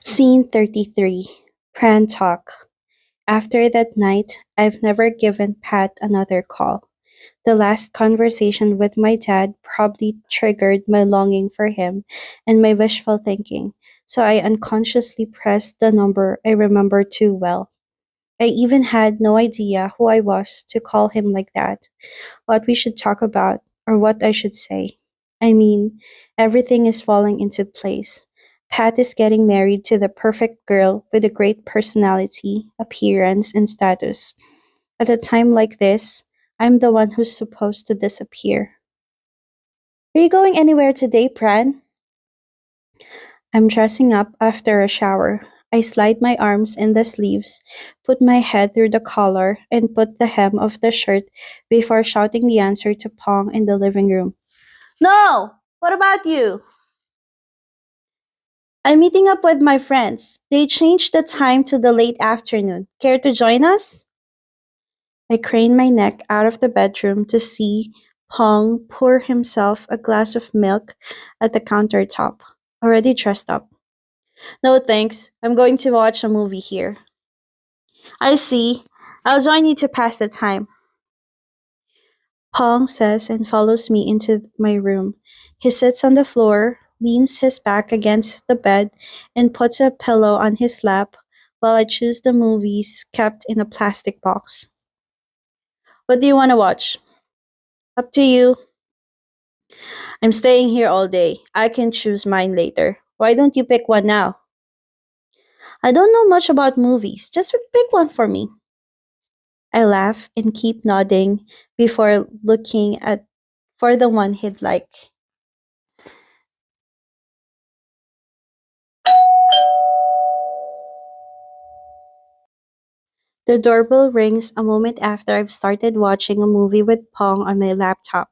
Scene 33. Pran Talk. After that night, I've never given Pat another call. The last conversation with my dad probably triggered my longing for him and my wishful thinking, so I unconsciously pressed the number I remember too well. I even had no idea who I was to call him like that, what we should talk about, or what I should say. I mean, everything is falling into place. Pat is getting married to the perfect girl with a great personality, appearance, and status. At a time like this, I'm the one who's supposed to disappear. Are you going anywhere today, Pran? I'm dressing up after a shower. I slide my arms in the sleeves, put my head through the collar, and put the hem of the shirt before shouting the answer to Pong in the living room. No! What about you? I'm meeting up with my friends. They changed the time to the late afternoon. Care to join us? I crane my neck out of the bedroom to see Pong pour himself a glass of milk at the countertop, already dressed up. No thanks. I'm going to watch a movie here. I see. I'll join you to pass the time. Pong says and follows me into my room. He sits on the floor, leans his back against the bed, and puts a pillow on his lap while I choose the movies kept in a plastic box. What do you want to watch? Up to you. I'm staying here all day. I can choose mine later. Why don't you pick one now? I don't know much about movies. Just pick one for me. I laugh and keep nodding before looking at for the one he'd like. The doorbell rings a moment after I've started watching a movie with Pong on my laptop.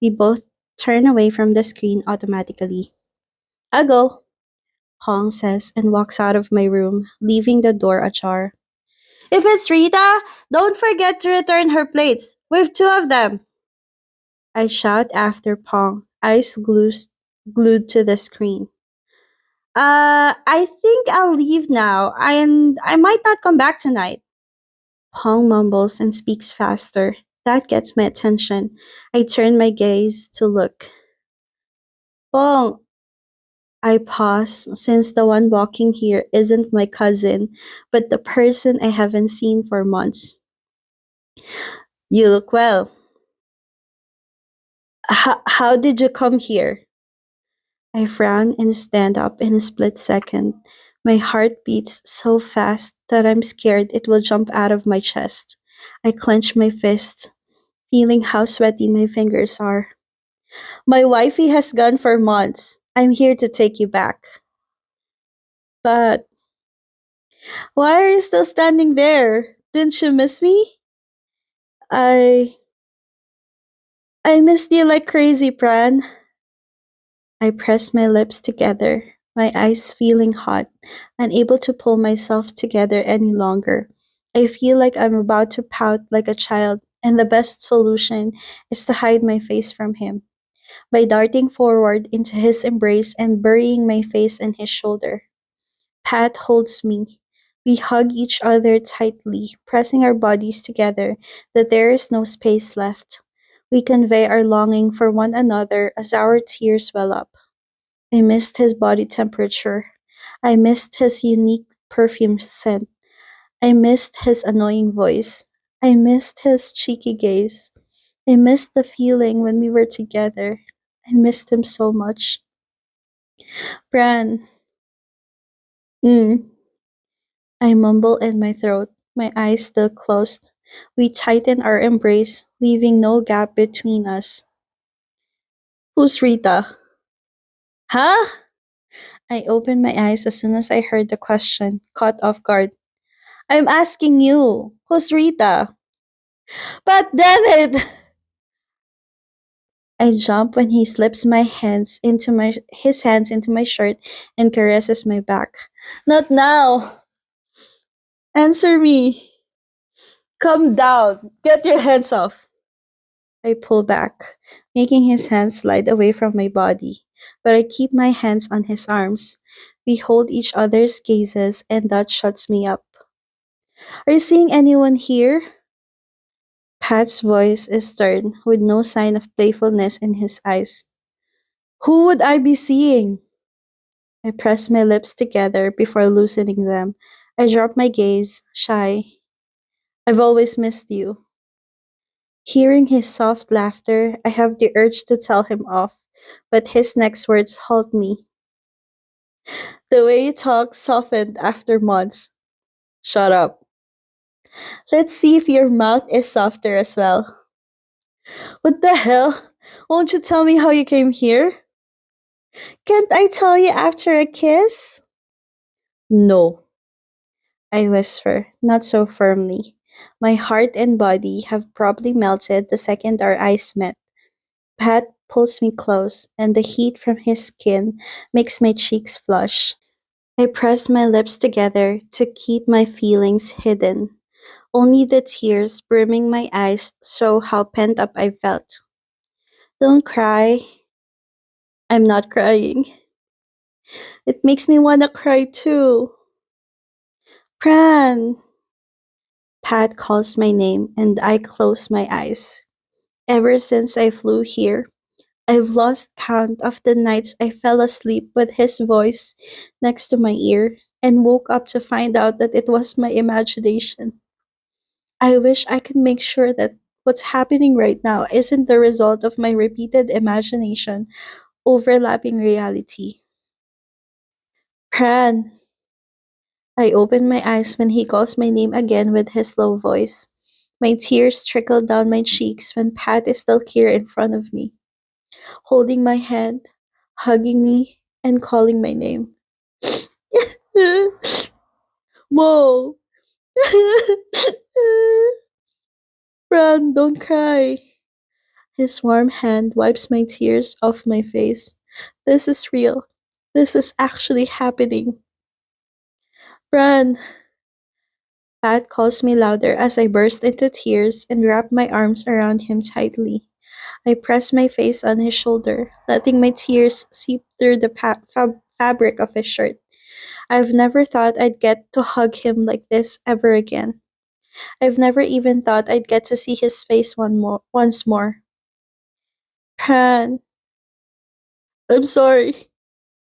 We both turn away from the screen automatically. I'll go, Pong says and walks out of my room, leaving the door ajar. If it's Rita, don't forget to return her plates. We've two of them. I shout after Pong, glued to the screen. I think I'll leave now. I might not come back tonight. Pong mumbles and speaks faster. That gets my attention. I turn my gaze to look. Pong! I pause, since the one walking here isn't my cousin, but the person I haven't seen for months. You look well. How did you come here? I frown and stand up in a split second. My heart beats so fast that I'm scared it will jump out of my chest. I clench my fists, feeling how sweaty my fingers are. My wifey has gone for months. I'm here to take you back. But why are you still standing there? Didn't you miss me? I I missed you like crazy, Pran. I press my lips together, my eyes feeling hot, unable to pull myself together any longer. I feel like I'm about to pout like a child, and the best solution is to hide my face from him by darting forward into his embrace and burying my face in his shoulder. Pat holds me. We hug each other tightly, pressing our bodies together that there is no space left. We convey our longing for one another as our tears well up. I missed his body temperature. I missed his unique perfume scent. I missed his annoying voice. I missed his cheeky gaze. I missed the feeling when we were together. I missed him so much. Bran. Mm. I mumble in my throat, my eyes still closed. We tighten our embrace, leaving no gap between us. Who's Rita? Huh? I opened my eyes as soon as I heard the question, caught off guard. I'm asking you, who's Rita? But damn it! I jump when he slips my hands into my his hands into my shirt and caresses my back. Not now. Answer me. Come down. Get your hands off. I pull back, making his hands slide away from my body, but I keep my hands on his arms. We hold each other's gazes, and that shuts me up. Are you seeing anyone here? Pat's voice is stern, with no sign of playfulness in his eyes. Who would I be seeing? I press my lips together before loosening them. I drop my gaze, shy. I've always missed you. Hearing his soft laughter, I have the urge to tell him off, but his next words halt me. The way you talk softened after months. Shut up. Let's see if your mouth is softer as well. What the hell? Won't you tell me how you came here? Can't I tell you after a kiss? No, I whisper, not so firmly. My heart and body have probably melted the second our eyes met. Pat pulls me close, and the heat from his skin makes my cheeks flush. I press my lips together to keep my feelings hidden. Only the tears brimming my eyes show how pent up I felt. Don't cry. I'm not crying. It makes me wanna cry too. Pran! Pat calls my name and I close my eyes. Ever since I flew here, I've lost count of the nights I fell asleep with his voice next to my ear and woke up to find out that it was my imagination. I wish I could make sure that what's happening right now isn't the result of my repeated imagination overlapping reality. Pran! I open my eyes when he calls my name again with his low voice. My tears trickle down my cheeks when Pat is still here in front of me, holding my hand, hugging me, and calling my name. Whoa! Bran, don't cry. His warm hand wipes my tears off my face. This is real. This is actually happening. Bran! Pat calls me louder as I burst into tears and wrap my arms around him tightly. I press my face on his shoulder, letting my tears seep through the fabric of his shirt. I've never thought I'd get to hug him like this ever again. I've never even thought I'd get to see his face once more. Pran, I'm sorry.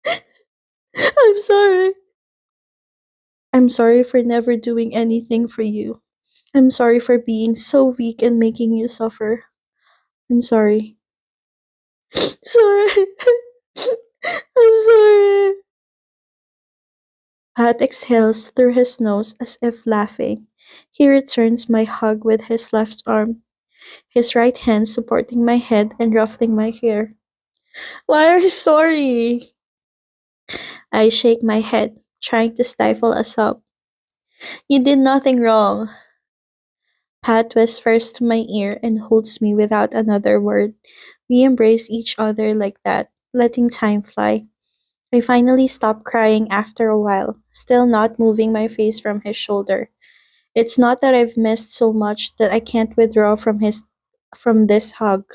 I'm sorry. I'm sorry for never doing anything for you. I'm sorry for being so weak and making you suffer. I'm sorry. Sorry. I'm sorry. Pat exhales through his nose as if laughing. He returns my hug with his left arm, his right hand supporting my head and ruffling my hair. Why are you sorry? I shake my head, trying to stifle a sob. You did nothing wrong. Pat whispers to my ear and holds me without another word. We embrace each other like that, letting time fly. I finally stop crying after a while, still not moving my face from his shoulder. It's not that I've missed so much that I can't withdraw from this hug.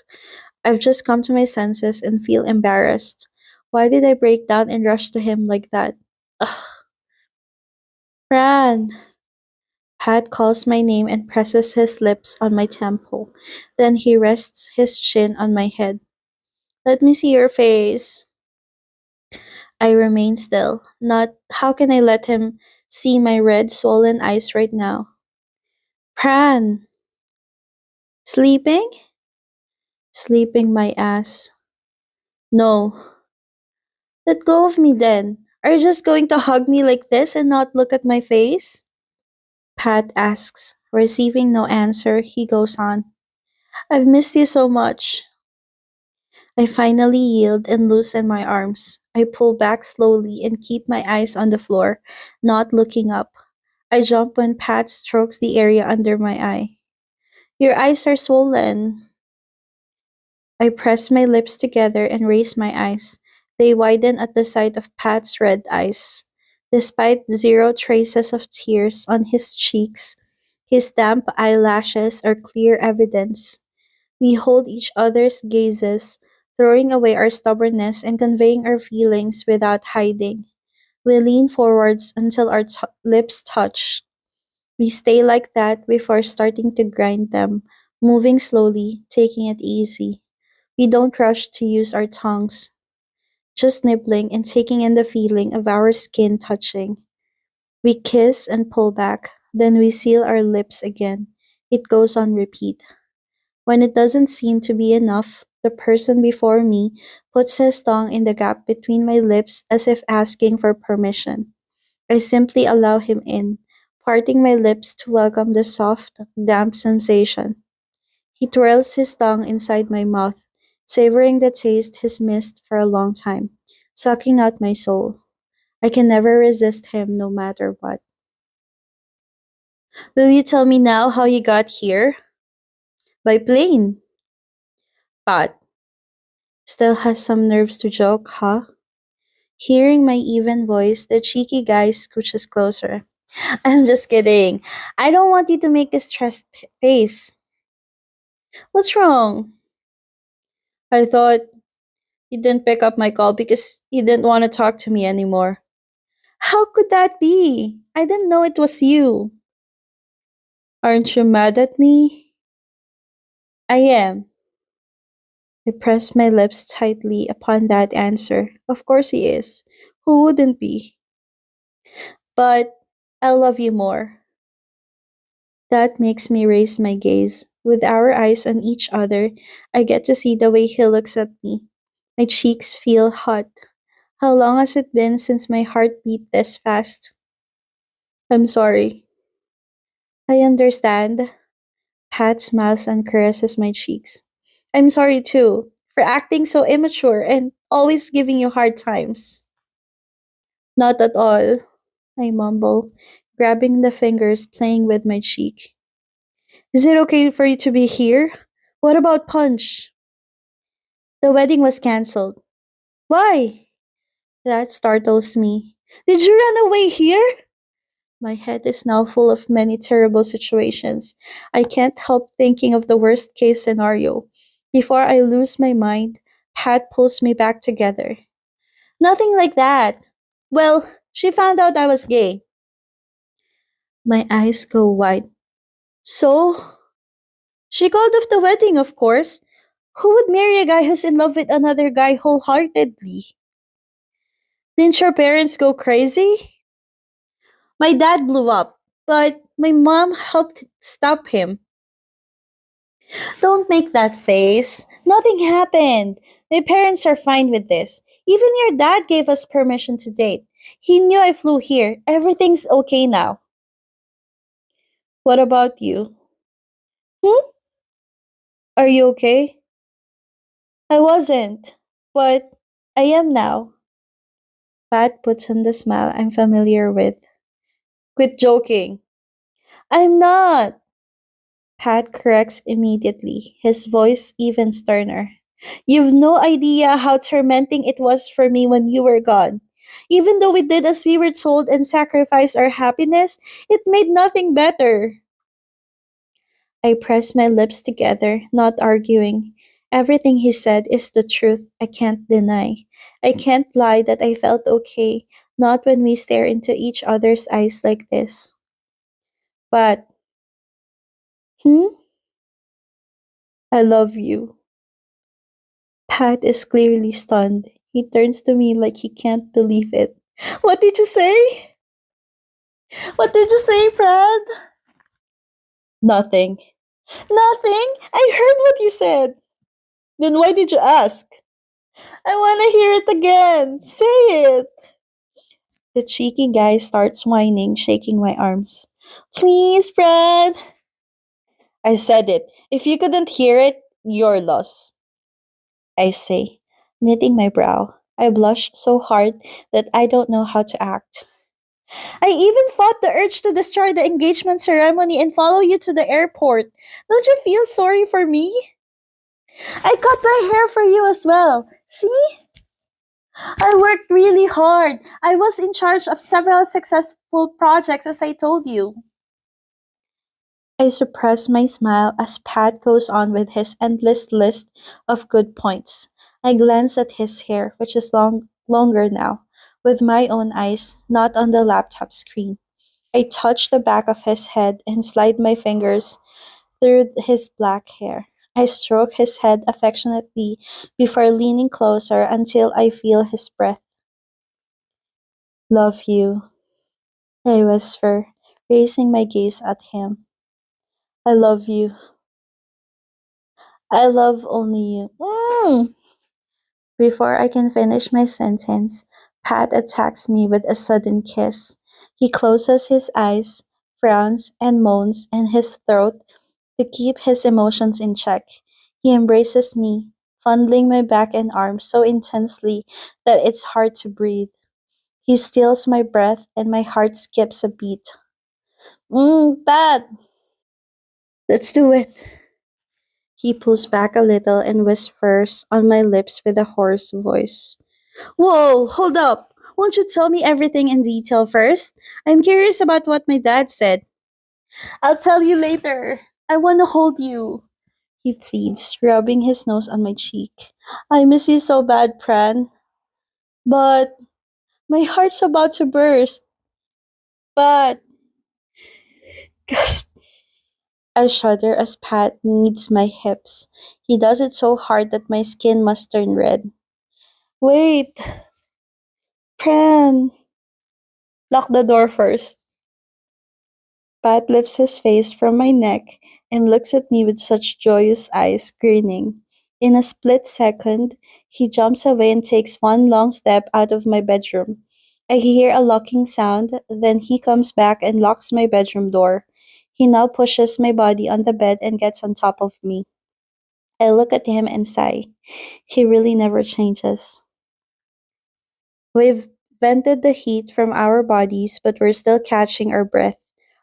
I've just come to my senses and feel embarrassed. Why did I break down and rush to him like that? Ugh. Fran! Pat calls my name and presses his lips on my temple. Then he rests his chin on my head. Let me see your face. I remain still. Not, how can I let him see my red, swollen eyes right now? Pran! Sleeping? Sleeping my ass. No. Let go of me then. Are you just going to hug me like this and not look at my face? Pat asks. Receiving no answer, he goes on. I've missed you so much. I finally yield and loosen my arms. I pull back slowly and keep my eyes on the floor, not looking up. I jump when Pat strokes the area under my eye. Your eyes are swollen. I press my lips together and raise my eyes. They widen at the sight of Pat's red eyes. Despite zero traces of tears on his cheeks, his damp eyelashes are clear evidence. We hold each other's gazes, throwing away our stubbornness and conveying our feelings without hiding. We lean forwards until our lips touch. We stay like that before starting to grind them, moving slowly, taking it easy. We don't rush to use our tongues, just nibbling and taking in the feeling of our skin touching. We kiss and pull back, then we seal our lips again. It goes on repeat. When it doesn't seem to be enough, the person before me puts his tongue in the gap between my lips as if asking for permission. I simply allow him in, parting my lips to welcome the soft, damp sensation. He twirls his tongue inside my mouth, savoring the taste he's missed for a long time, sucking out my soul. I can never resist him no matter what. Will you tell me now how you got here? By plane. But still has some nerves to joke, huh? Hearing my even voice, the cheeky guy scooches closer. I'm just kidding. I don't want you to make a stressed face. What's wrong? I thought you didn't pick up my call because you didn't want to talk to me anymore. How could that be? I didn't know it was you. Aren't you mad at me? I am. I pressed my lips tightly upon that answer. Of course he is. Who wouldn't be? But I love you more. That makes me raise my gaze. With our eyes on each other, I get to see the way he looks at me. My cheeks feel hot. How long has it been since my heart beat this fast? I'm sorry. I understand. Pat smiles and caresses my cheeks. I'm sorry too, for acting so immature and always giving you hard times. Not at all, I mumble, grabbing the fingers playing with my cheek. Is it okay for you to be here? What about Punch? The wedding was cancelled. Why? That startles me. Did you run away here? My head is now full of many terrible situations. I can't help thinking of the worst case scenario. Before I lose my mind, Pat pulls me back together. Nothing like that. Well, she found out I was gay. My eyes go wide. So, she called off the wedding, of course. Who would marry a guy who's in love with another guy wholeheartedly? Didn't your parents go crazy? My dad blew up, but my mom helped stop him. Don't make that face. Nothing happened. My parents are fine with this. Even your dad gave us permission to date. He knew I flew here. Everything's okay now. What about you? Hmm? Are you okay? I wasn't. But I am now. Pat puts on the smile I'm familiar with. Quit joking. I'm not. Pat corrects immediately, his voice even sterner. You've no idea how tormenting it was for me when you were gone. Even though we did as we were told and sacrificed our happiness, it made nothing better. I pressed my lips together, not arguing. Everything he said is the truth I can't deny. I can't lie that I felt okay, not when we stare into each other's eyes like this. But, hmm? I love you. Pat is clearly stunned. He turns to me like he can't believe it. What did you say? What did you say, Brad? Nothing. Nothing? I heard what you said. Then why did you ask? I want to hear it again. Say it. The cheeky guy starts whining, shaking my arms. Please, Brad. I said it. If you couldn't hear it, your loss. I say, knitting my brow. I blush so hard that I don't know how to act. I even fought the urge to destroy the engagement ceremony and follow you to the airport. Don't you feel sorry for me? I cut my hair for you as well. See? I worked really hard. I was in charge of several successful projects, as I told you. I suppress my smile as Pat goes on with his endless list of good points. I glance at his hair, which is longer now, with my own eyes, not on the laptop screen. I touch the back of his head and slide my fingers through his black hair. I stroke his head affectionately before leaning closer until I feel his breath. Love you, I whisper, raising my gaze at him. I love you. I love only you. Before I can finish my sentence, Pat attacks me with a sudden kiss. He closes his eyes, frowns, and moans in his throat to keep his emotions in check. He embraces me, fondling my back and arms so intensely that it's hard to breathe. He steals my breath and my heart skips a beat. Pat! Let's do it. He pulls back a little and whispers on my lips with a hoarse voice. Whoa, hold up. Won't you tell me everything in detail first? I'm curious about what my dad said. I'll tell you later. I want to hold you. He pleads, rubbing his nose on my cheek. I miss you so bad, Pran. But my heart's about to burst. But gasp. I shudder as Pat kneads my hips. He does it so hard that my skin must turn red. Wait, Pran. Lock the door first. Pat lifts his face from my neck and looks at me with such joyous eyes, grinning. In a split second, he jumps away and takes one long step out of my bedroom. I hear a locking sound, then he comes back and locks my bedroom door. He now pushes my body on the bed and gets on top of me. I look at him and sigh. He really never changes. We've vented the heat from our bodies, but we're still catching our breath.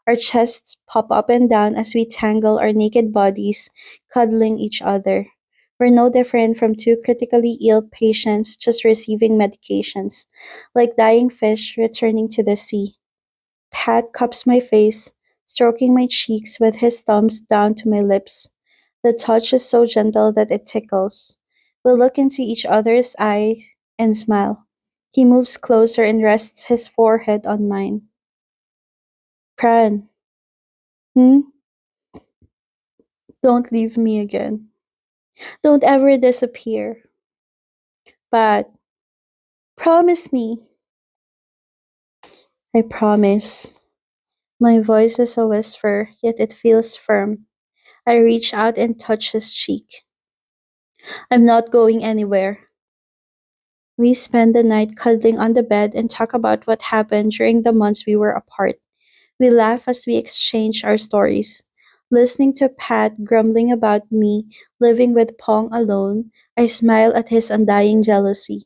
Our chests pop up and down as we tangle our naked bodies, cuddling each other. We're no different from two critically ill patients just receiving medications, like dying fish returning to the sea. Pat cups my face, stroking my cheeks with his thumbs down to my lips. The touch is so gentle that it tickles. We look into each other's eyes and smile. He moves closer and rests his forehead on mine. Pran, hmm? Don't leave me again. Don't ever disappear. But promise me. I promise. My voice is a whisper, yet it feels firm. I reach out and touch his cheek. I'm not going anywhere. We spend the night cuddling on the bed and talk about what happened during the months we were apart. We laugh as we exchange our stories. Listening to Pat grumbling about me living with Pong alone, I smile at his undying jealousy.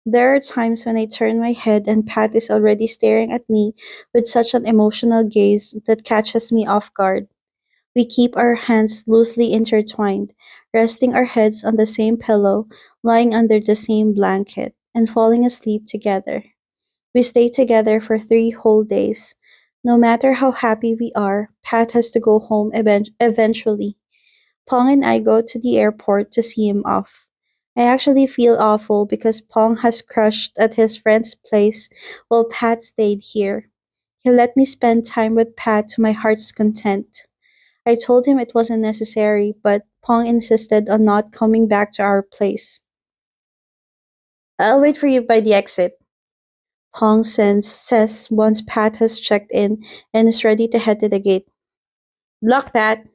There are times when I turn my head and Pat is already staring at me with such an emotional gaze that catches me off guard. We keep our hands loosely intertwined, resting our heads on the same pillow, lying under the same blanket, and falling asleep together. We stay together for 3 whole days. No matter how happy we are, Pat has to go home eventually. Pong and I go to the airport to see him off. I actually feel awful because Pong has crushed at his friend's place while Pat stayed here. He let me spend time with Pat to my heart's content. I told him it wasn't necessary, but Pong insisted on not coming back to our place. I'll wait for you by the exit. Pong says once Pat has checked in and is ready to head to the gate. Lock that.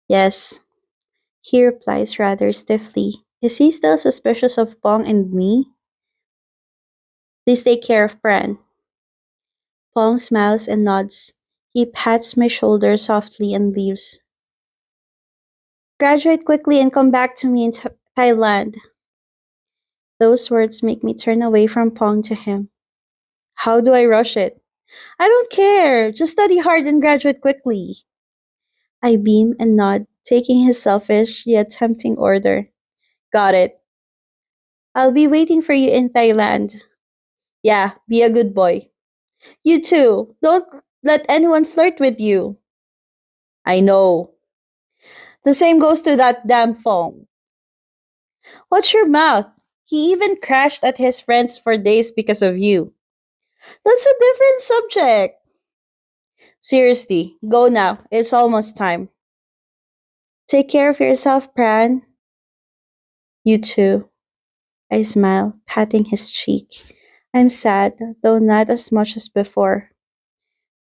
Yes. He replies rather stiffly. Is he still suspicious of Pong and me? Please take care of Pran. Pong smiles and nods. He pats my shoulder softly and leaves. Graduate quickly and come back to me in Thailand. Those words make me turn away from Pong to him. How do I rush it? I don't care. Just study hard and graduate quickly. I beam and nod, taking his selfish yet tempting order. Got it. I'll be waiting for you in Thailand. Yeah, be a good boy. You too. Don't let anyone flirt with you. I know. The same goes to that damn phone. Watch your mouth. He even crashed at his friends for days because of you. That's a different subject. Seriously, go now. It's almost time. Take care of yourself, Pran. You too. I smile, patting his cheek. I'm sad, though not as much as before.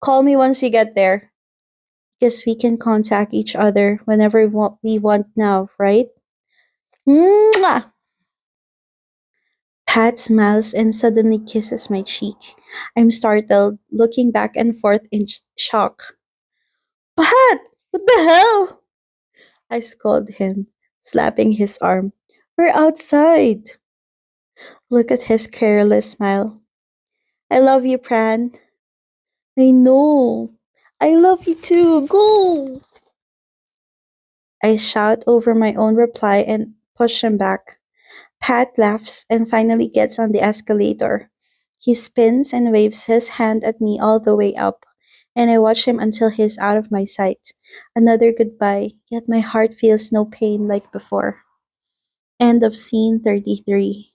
Call me once you get there. Because we can contact each other whenever we want now, right? Mwah! Pat smiles and suddenly kisses my cheek. I'm startled, looking back and forth in shock. Pat! What the hell? I scold him, slapping his arm. We're outside. Look at his careless smile. I love you, Pran. I know. I love you too. Go! I shout over my own reply and push him back. Pat laughs and finally gets on the escalator. He spins and waves his hand at me all the way up, and I watch him until he's out of my sight. Another goodbye, yet my heart feels no pain like before. End of scene 33.